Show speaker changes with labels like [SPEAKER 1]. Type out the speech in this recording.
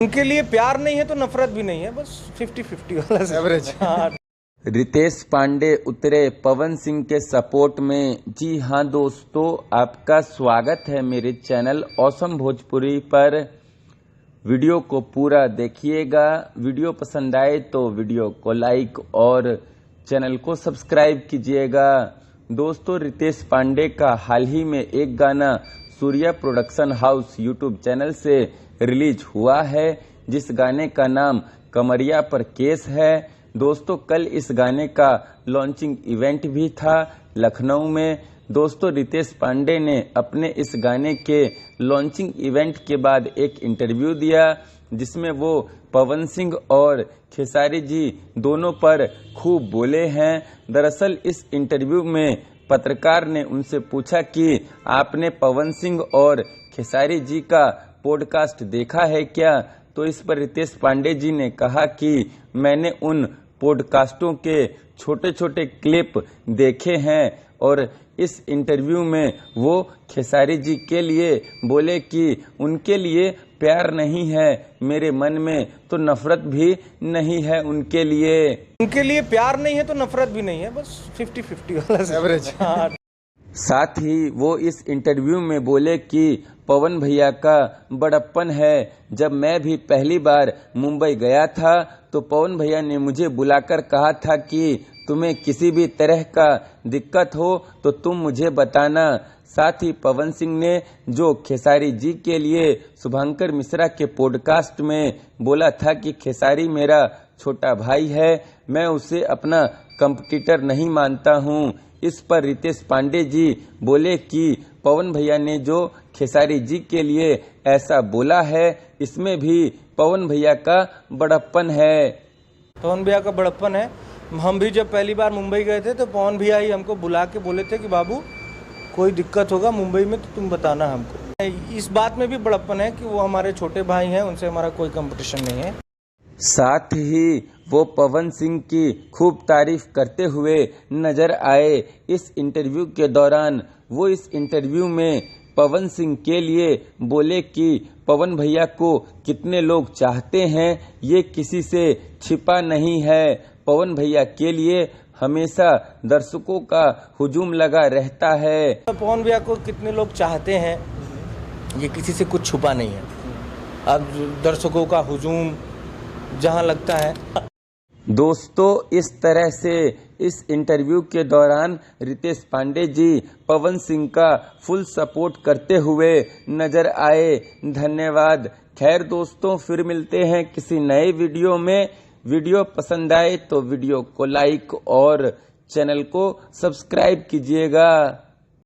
[SPEAKER 1] उनके लिए प्यार नहीं है तो नफरत भी नहीं है, बस 50-50 वाला एवरेज।
[SPEAKER 2] रितेश पांडे उतरे पवन सिंह के सपोर्ट में। जी हाँ दोस्तों, आपका स्वागत है मेरे चैनल ऑसम भोजपुरी पर। वीडियो को पूरा देखिएगा। वीडियो पसंद आए तो वीडियो को लाइक और चैनल को सब्सक्राइब कीजिएगा। दोस्तों, रितेश पांडे का हाल ही में एक गाना Surya production house YouTube channel से रिलीज हुआ है, जिस गाने का नाम कमरिया पर केस है। दोस्तों, कल इस गाने का लॉन्चिंग इवेंट भी था लखनऊ में। दोस्तों, रितेश पांडे ने अपने इस गाने के लॉन्चिंग इवेंट के बाद एक इंटरव्यू दिया, जिसमें वो पवन सिंह और खेसारी जी दोनों पर खूब बोले हैं। दरअसल इस इंटरव्यू में पत्रकार ने उनसे पूछा कि आपने पवन सिंह और खेसारी जी का पॉडकास्ट देखा है क्या? तो इस पर रितेश पांडे जी ने कहा कि मैंने उन पॉडकास्टों के छोटे छोटे क्लिप देखे हैं। और इस इंटरव्यू में वो खेसारी जी के लिए बोले कि उनके लिए प्यार नहीं है मेरे मन में, तो नफरत भी नहीं है उनके लिए।
[SPEAKER 1] उनके लिए प्यार नहीं है तो नफरत भी नहीं है, बस 50-50 वाला एवरेज।
[SPEAKER 2] साथ ही वो इस इंटरव्यू में बोले कि पवन भैया का बड़प्पन है। जब मैं भी पहली बार मुंबई गया था तो पवन भैया ने मुझे बुलाकर कहा था कि तुम्हें किसी भी तरह का दिक्कत हो तो तुम मुझे बताना। साथ ही पवन सिंह ने जो खेसारी जी के लिए शुभंकर मिश्रा के पॉडकास्ट में बोला था कि खेसारी मेरा छोटा भाई है, मैं उसे अपना कंपटीटर नहीं मानता हूँ। इस पर रितेश पांडे जी बोले कि पवन भैया ने जो खेसारी जी के लिए ऐसा बोला है, इसमें भी पवन भैया का बड़प्पन है।
[SPEAKER 1] पवन भैया का बड़प्पन है। हम भी जब पहली बार मुंबई गए थे तो पवन भैया ही हमको बुला के बोले थे कि बाबू कोई दिक्कत होगा मुंबई में तो तुम बताना हमको। इस बात में भी बड़प्पन है कि वो हमारे छोटे भाई हैं, उनसे हमारा कोई कंपटीशन नहीं है।
[SPEAKER 2] साथ ही वो पवन सिंह की खूब तारीफ करते हुए नजर आए इस इंटरव्यू के दौरान। वो इस इंटरव्यू में पवन सिंह के लिए बोले कि पवन भैया को कितने लोग चाहते हैं ये किसी से छिपा नहीं है। पवन भैया के लिए हमेशा दर्शकों का हुजूम लगा रहता है।
[SPEAKER 1] पवन भैया को कितने लोग चाहते हैं ये किसी से कुछ छुपा नहीं है। अब दर्शकों का हुजूम जहां लगता है।
[SPEAKER 2] दोस्तों, इस तरह से इस इंटरव्यू के दौरान रितेश पांडे जी पवन सिंह का फुल सपोर्ट करते हुए नजर आए। धन्यवाद। खैर दोस्तों, फिर मिलते हैं किसी नए वीडियो में। वीडियो पसंद आए तो वीडियो को लाइक और चैनल को सब्सक्राइब कीजिएगा।